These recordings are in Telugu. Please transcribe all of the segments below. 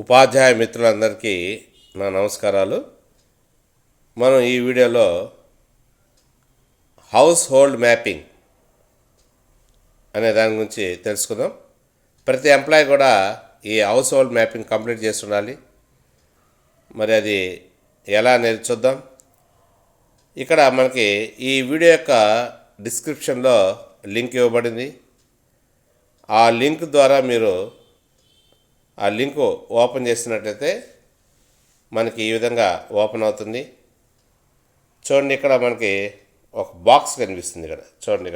ఉపాధ్యాయ మిత్రులందరికీ నా నమస్కారాలు. మనం ఈ వీడియోలో హౌస్ హోల్డ్ మ్యాపింగ్ అనే దాని గురించి తెలుసుకుందాం. ప్రతి ఎంప్లాయీ కూడా ఈ హౌస్ హోల్డ్ మ్యాపింగ్ కంప్లీట్ చేసి ఉండాలి. మరి అది ఎలా అనేది చూద్దాం. ఇక్కడ మనకి ఈ వీడియో యొక్క డిస్క్రిప్షన్లో లింక్ ఇవ్వబడింది. ఆ లింక్ ద్వారా మీరు ఆ లింక్ ఓపెన్ చేసినట్లయితే మనకి ఈ విధంగా ఓపెన్ అవుతుంది. చూడండి, ఇక్కడ మనకి ఒక బాక్స్ కనిపిస్తుంది. చూడండి,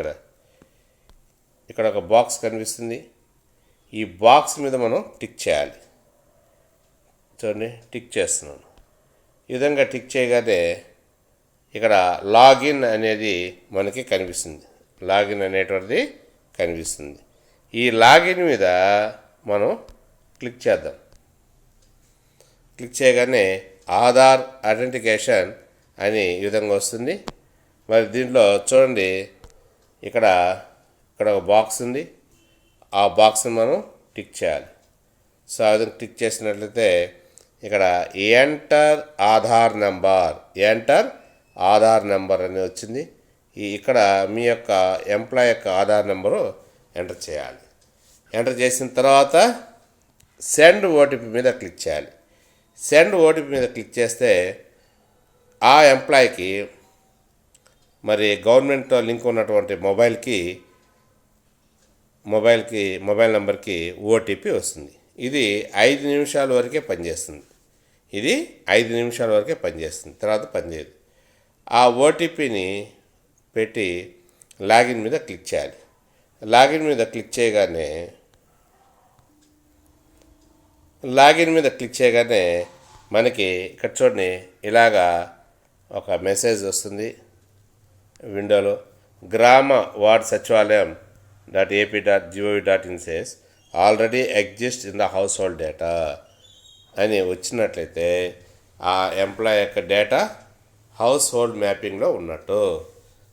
ఇక్కడ ఒక బాక్స్ కనిపిస్తుంది. ఈ బాక్స్ మీద మనం టిక్ చేయాలి. చూడండి, టిక్ చేస్తున్నాను. ఈ విధంగా టిక్ చేయగానే ఇక్కడ లాగిన్ అనేది మనకి కనిపిస్తుంది. లాగిన్ అనేటువంటిది కనిపిస్తుంది. ఈ లాగిన్ మీద మనం క్లిక్ చేద్దాం. క్లిక్ చేయగానే ఆధార్ ఐడెంటిఫికేషన్ అని ఈ విధంగా వస్తుంది. మరి దీంట్లో చూడండి, ఇక్కడ ఒక బాక్స్ ఉంది. ఆ బాక్స్ని మనం టిక్ చేయాలి. సో ఆ విధంగా టిక్ చేసినట్లయితే ఇక్కడ ఎంటర్ ఆధార్ నెంబర్ అని వచ్చింది. ఇక్కడ మీ యొక్క ఎంప్లాయ్ యొక్క ఆధార్ నెంబరు ఎంటర్ చేయాలి. ఎంటర్ చేసిన తర్వాత సెండ్ ఓటీపీ మీద క్లిక్ చేయాలి. సెండ్ ఓటీపీ మీద క్లిక్ చేస్తే ఆ ఎంప్లాయీకి మరి గవర్నమెంట్తో లింక్ ఉన్నటువంటి మొబైల్ నెంబర్కి ఓటీపీ వస్తుంది. ఇది 5 నిమిషాల వరకే పనిచేస్తుంది. తర్వాత పనిచేయదు. ఆ ఓటీపీని పెట్టి లాగిన్ మీద క్లిక్ చేయాలి. లాగిన్ మీద క్లిక్ చేయగానే మనకి ఇక్కడ చూడండి, ఇలాగా ఒక మెసేజ్ వస్తుంది విండోలో. గ్రామ వార్డ్ సచివాలయం .ap.gov.in says already exist in the house hold data అని వచ్చినట్లయితే ఆ ఎంప్లాయ్ యొక్క డేటా హౌస్ హోల్డ్ మ్యాపింగ్లో ఉన్నట్టు,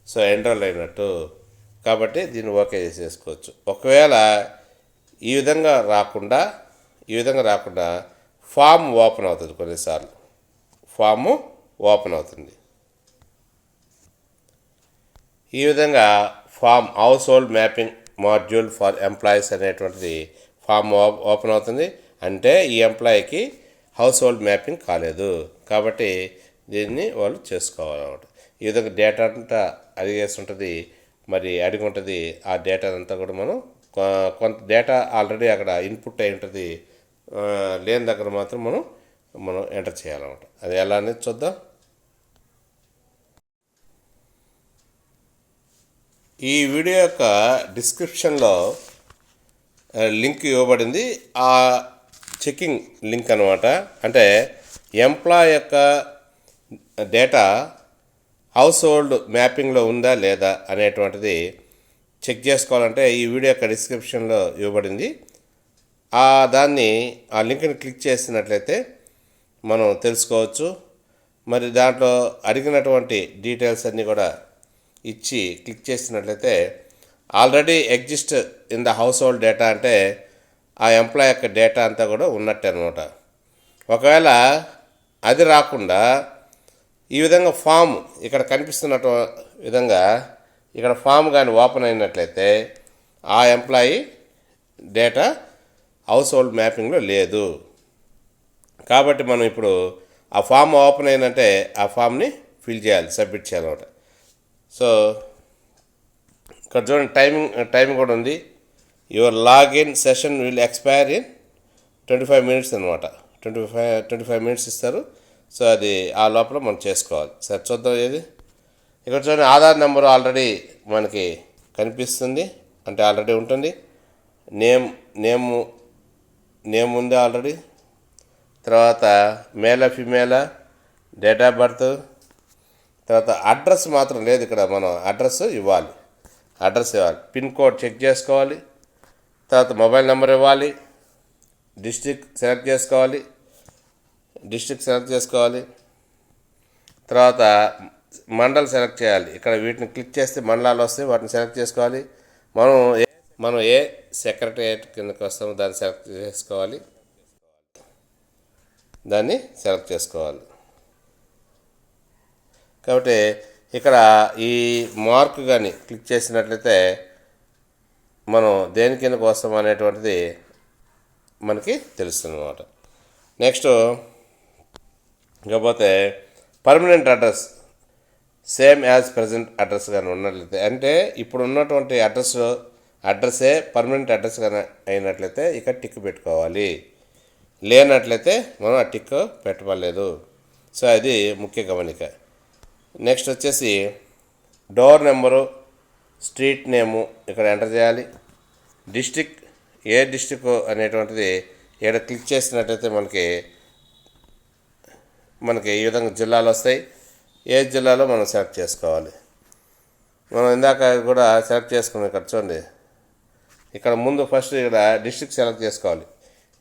సో ఎన్రోల్ అయినట్టు. కాబట్టి దీన్ని ఓకే చేసేసుకోవచ్చు. ఒకవేళ ఈ విధంగా రాకుండా ఫామ్ ఓపెన్ అవుతుంది. కొన్నిసార్లు ఫాము ఓపెన్ అవుతుంది. ఈ విధంగా farm house hold mapping module for employees అనేటువంటిది ఫామ్ ఓపెన్ అవుతుంది. అంటే ఈ ఎంప్లాయీకి హౌస్ హోల్డ్ మ్యాపింగ్ కాలేదు కాబట్టి దీన్ని వాళ్ళు చేసుకోవాలన్నమాట. ఈ విధంగా డేటా అంతా అడిగేసి ఉంటుంది. మరి అడిగి ఉంటుంది. ఆ డేటా అంతా కూడా మనం కొంత డేటా ఆల్రెడీ అక్కడ ఇన్పుట్ అయి ఉంటుంది. లేని దగ్గర మాత్రం మనం ఎంటర్ చేయాలన్నమాట. అది ఎలా అనేది చూద్దాం. ఈ వీడియో యొక్క డిస్క్రిప్షన్లో లింక్ ఇవ్వబడింది. ఆ చెకింగ్ లింక్ అనమాట. అంటే ఎంప్లాయ్ యొక్క డేటా హౌస్ హోల్డ్ మ్యాపింగ్లో ఉందా లేదా అనేటువంటిది చెక్ చేసుకోవాలంటే ఈ వీడియో యొక్క డిస్క్రిప్షన్లో ఇవ్వబడింది. ఆ లింక్ని క్లిక్ చేసినట్లయితే మనం తెలుసుకోవచ్చు. మరి దాంట్లో అడిగినటువంటి డీటెయిల్స్ అన్నీ కూడా ఇచ్చి క్లిక్ చేసినట్లయితే already exist in the house hold data అంటే ఆ ఎంప్లాయ్ యొక్క డేటా అంతా కూడా ఉన్నట్టే అనమాట. ఒకవేళ అది రాకుండా ఈ విధంగా ఫామ్ ఇక్కడ కనిపిస్తున్నట్టు విధంగా ఇక్కడ ఫామ్ కానీ ఓపెన్ అయినట్లయితే ఆ ఎంప్లాయీ డేటా హౌస్ హోల్డ్ మ్యాపింగ్లో లేదు. కాబట్టి మనం ఇప్పుడు ఆ ఫామ్ ఓపెన్ అయిందంటే ఆ ఫామ్ని ఫిల్ చేయాలి, సబ్మిట్ చేయాలన్నమాట. సో ఇక్కడ చూడండి, టైమింగ్ కూడా ఉంది. Your login session will expire in 25 minutes అనమాట. 25 minutes ఇస్తారు. సో అది ఆ లోపల మనం చేసుకోవాలి. సరే చూద్దాం. ఏది ఇక్కడ చూడండి, ఆధార్ నెంబరు ఆల్రెడీ మనకి కనిపిస్తుంది. అంటే ఆల్రెడీ ఉంటుంది. నేమ్ ఉంది ఆల్రెడీ. తర్వాత మేలా ఫిమేలా, డేట్ ఆఫ్ బర్త్, తర్వాత అడ్రస్ మాత్రం లేదు. ఇక్కడ మనం అడ్రస్ ఇవ్వాలి. పిన్ కోడ్ చెక్ చేసుకోవాలి. తర్వాత మొబైల్ నెంబర్ ఇవ్వాలి. డిస్ట్రిక్ట్ సెలెక్ట్ చేసుకోవాలి. తర్వాత మండల్ సెలెక్ట్ చేయాలి. ఇక్కడ వీటిని క్లిక్ చేస్తే మండలాలు వస్తాయి, వాటిని సెలెక్ట్ చేసుకోవాలి. మనం ఏ సెక్రటరియట్ కిందకి వస్తామో దాన్ని సెలెక్ట్ చేసుకోవాలి. దాన్ని సెలెక్ట్ చేసుకోవాలి. కాబట్టి ఇక్కడ ఈ మార్క్ కానీ క్లిక్ చేసినట్లయితే మనం దేని కిందకు వస్తాం అనేటువంటిది మనకి తెలుస్తుంది అన్నమాట. నెక్స్ట్ ఇకపోతే permanent address same as present address కానీ ఉన్నట్లయితే, అంటే ఇప్పుడు ఉన్నటువంటి అడ్రస్సే పర్మనెంట్ అడ్రస్ కానీ అయినట్లయితే ఇక్కడ టిక్ పెట్టుకోవాలి. లేనట్లయితే మనం ఆ టిక్ పెట్టలేదు. సో అది ముఖ్య గమనిక. నెక్స్ట్ వచ్చేసి డోర్ నెంబరు, స్ట్రీట్ నేము ఇక్కడ ఎంటర్ చేయాలి. డిస్ట్రిక్ట్, ఏ డిస్ట్రిక్ట్ అనేటువంటిది ఇక్కడ క్లిక్ చేసినట్లయితే మనకి ఈ విధంగా జిల్లాలు వస్తాయి. ఏ జిల్లాలో మనం సెలెక్ట్ చేసుకోవాలి. మనం ఇందాక కూడా సెలెక్ట్ చేసుకున్నాం. ఇక్కడ చూడండి, ఇక్కడ ముందు ఫస్ట్ ఇక్కడ డిస్ట్రిక్ట్ సెలెక్ట్ చేసుకోవాలి.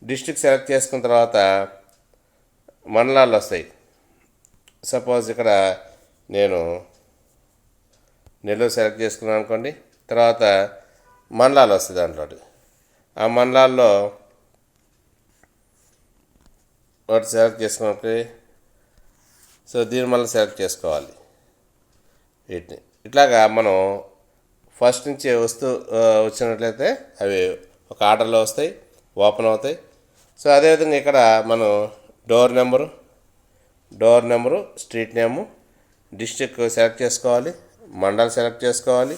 డిస్ట్రిక్ట్ సెలెక్ట్ చేసుకున్న తర్వాత మండలాలు వస్తాయి. సపోజ్ ఇక్కడ నేను నెల్లూరు సెలెక్ట్ చేసుకున్నాను అనుకోండి. తర్వాత మండలాలు వస్తాయి. దాంట్లో ఆ మండలాల్లో ఒకటి సెలెక్ట్ చేసుకున్నప్పుడు సో దీన్ని మళ్ళీ సెలెక్ట్ చేసుకోవాలి. వీటిని ఇట్లాగా మనం ఫస్ట్ నుంచి వచ్చినట్లయితే అవి ఒక ఆర్డర్లో వస్తాయి, ఓపెన్ అవుతాయి. సో అదేవిధంగా ఇక్కడ మనం door number, street name, district select చేసుకోవాలి, మండల్ సెలెక్ట్ చేసుకోవాలి,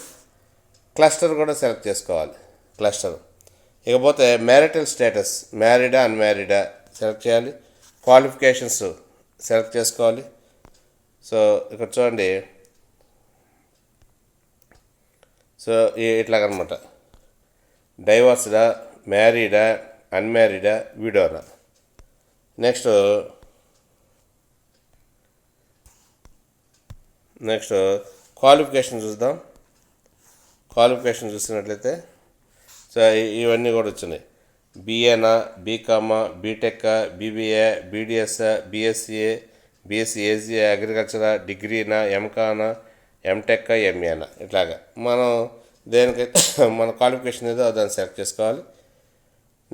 క్లస్టర్ కూడా సెలెక్ట్ చేసుకోవాలి. క్లస్టర్ ఇకపోతే మ్యారిటల్ స్టేటస్, మ్యారీడా అన్మ్యారీడా సెలెక్ట్ చేయాలి. క్వాలిఫికేషన్స్ సెలెక్ట్ చేసుకోవాలి. సో ఇక్కడ చూడండి, సో ఇట్లాగనమాట, డైవర్స్డా, మ్యారీడా, అన్మ్యారీడా, విడోనా. నెక్స్ట్ క్వాలిఫికేషన్ చూద్దాం. క్వాలిఫికేషన్ చూసినట్లయితే సో ఇవన్నీ కూడా వచ్చినాయి. బిఏనా, బీకామా, BTech, BBA, BDS, BSc AC, అగ్రికల్చరా, డిగ్రీనా, ఎంకానా, ఎంటెక్, ఎంఏనా, ఇట్లాగా మనం దేనికైతే మన క్వాలిఫికేషన్ ఏదో దాన్ని సెలెక్ట్ చేసుకోవాలి.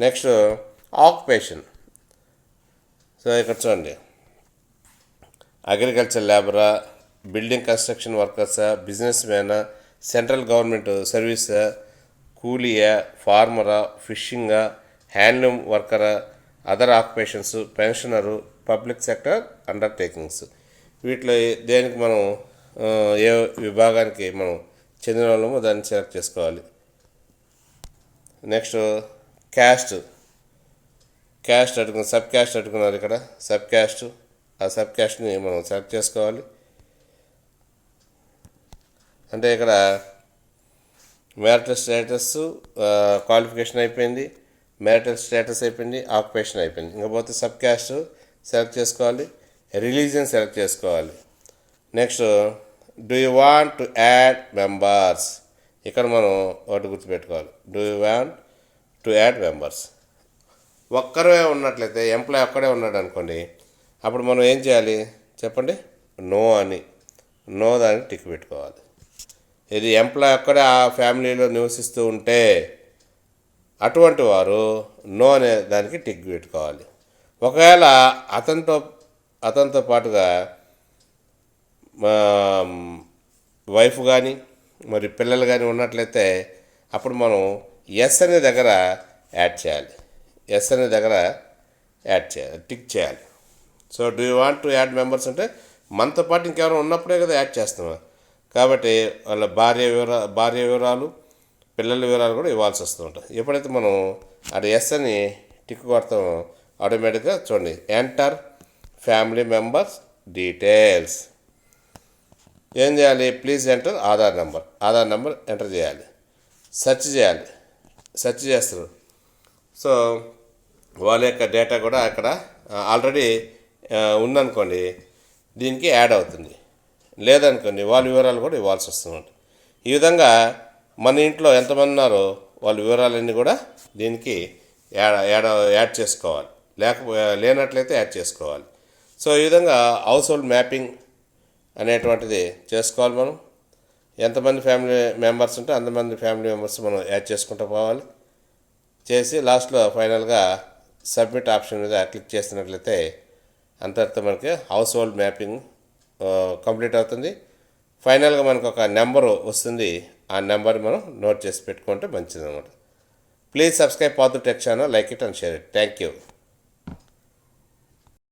Next occupation. సో ఇక్కడ చూడండి, అగ్రికల్చర్ లేబరా, బిల్డింగ్ కన్స్ట్రక్షన్ వర్కర్సా, బిజినెస్ మ్యానా, సెంట్రల్ గవర్నమెంట్ సర్వీసా, కూలియా, ఫార్మరా, ఫిషింగా, హ్యాండ్లూమ్ వర్కరా, other occupations, pensioner, public sector undertakings. వీటిలో దేనికి మనం ఏ విభాగానికి మనం చెందిన వాళ్ళమో దాన్ని సెలెక్ట్ చేసుకోవాలి. నెక్స్ట్ క్యాస్ట్ సబ్ క్యాస్ట్ అడుగుతున్నారు. ఇక్కడ సబ్ క్యాస్ట్, ఆ సబ్ క్యాస్ట్ని మనం సెలెక్ట్ చేసుకోవాలి. అంటే ఇక్కడ మ్యారిటల్ స్టేటస్, క్వాలిఫికేషన్ అయిపోయింది, మ్యారిటల్ స్టేటస్ అయిపోయింది, ఆక్యుపేషన్ అయిపోయింది. ఇంకపోతే సబ్ క్యాస్ట్ సెలెక్ట్ చేసుకోవాలి, రిలీజియన్ సెలెక్ట్ చేసుకోవాలి. Next do you want to add members. ఇక్కడ మనం ఒకటి గుర్తుపెట్టుకోవాలి, do you want to add members. ఒక్కరే ఉన్నట్లయితే, ఎంప్లాయ్ ఒక్కడే ఉన్నాడు అనుకోండి, అప్పుడు మనం ఏం చేయాలి చెప్పండి, నో దానికి టిక్ పెట్టుకోవాలి. ఇది ఎంప్లాయ్ ఒక్కడే ఆ ఫ్యామిలీలో నివసిస్తూ ఉంటే అటువంటి వారు నో అనే దానికి టిక్ పెట్టుకోవాలి. ఒకవేళ అతనితో పాటుగా వైఫ్ కానీ మరి పిల్లలు కానీ ఉన్నట్లయితే అప్పుడు మనం ఎస్ అనే దగ్గర యాడ్ చేయాలి. టిక్ చేయాలి. So do you want to add members అంటే మనతో పాటు ఇంకెవరైనా ఉన్నప్పుడే కదా యాడ్ చేస్తాం. కాబట్టి వాళ్ళ భార్య వివరాలు, పిల్లల వివరాలు కూడా ఇవ్వాల్సి వస్తూ ఉంటుంది. ఎప్పుడైతే మనం అది ఎస్ అని టిక్ కొడతామో ఆటోమేటిక్గా చూడండి, ఎంటర్ ఫ్యామిలీ మెంబర్స్ డీటెయిల్స్. ఏం చేయాలి, please enter Aadhaar number enter చేయాలి. సెర్చ్ చేస్తారు. సో వాళ్ళ యొక్క డేటా కూడా అక్కడ ఆల్రెడీ ఉందనుకోండి, దీనికి యాడ్ అవుతుంది. లేదనుకోండి వాళ్ళ వివరాలు కూడా ఇవ్వాల్సి వస్తుంది. ఈ విధంగా మన ఇంట్లో ఎంతమంది ఉన్నారో వాళ్ళ వివరాలన్నీ కూడా దీనికి యాడ్ చేసుకోవాలి. లేనట్లయితే యాడ్ చేసుకోవాలి. సో ఈ విధంగా హౌస్ హోల్డ్ మ్యాపింగ్ అనేటువంటిది చేసుకోవాలి. మనం ఎంతమంది ఫ్యామిలీ మెంబర్స్ ఉంటే అంతమంది ఫ్యామిలీ మెంబర్స్ మనం యాడ్ చేసుకుంటూ పోవాలి. చేసి లాస్ట్లో ఫైనల్గా సబ్మిట్ ఆప్షన్ మీద క్లిక్ చేసినట్లయితే అంతటితో మనకి హౌస్ హోల్డ్ మ్యాపింగ్ కంప్లీట్ అవుతుంది. ఫైనల్గా మనకు ఒక నెంబరు వస్తుంది. ఆ నెంబర్ మనం నోట్ చేసి పెట్టుకుంటే మంచిది అనమాట. Please subscribe Paathu tech channel, like it and share it. Thank you.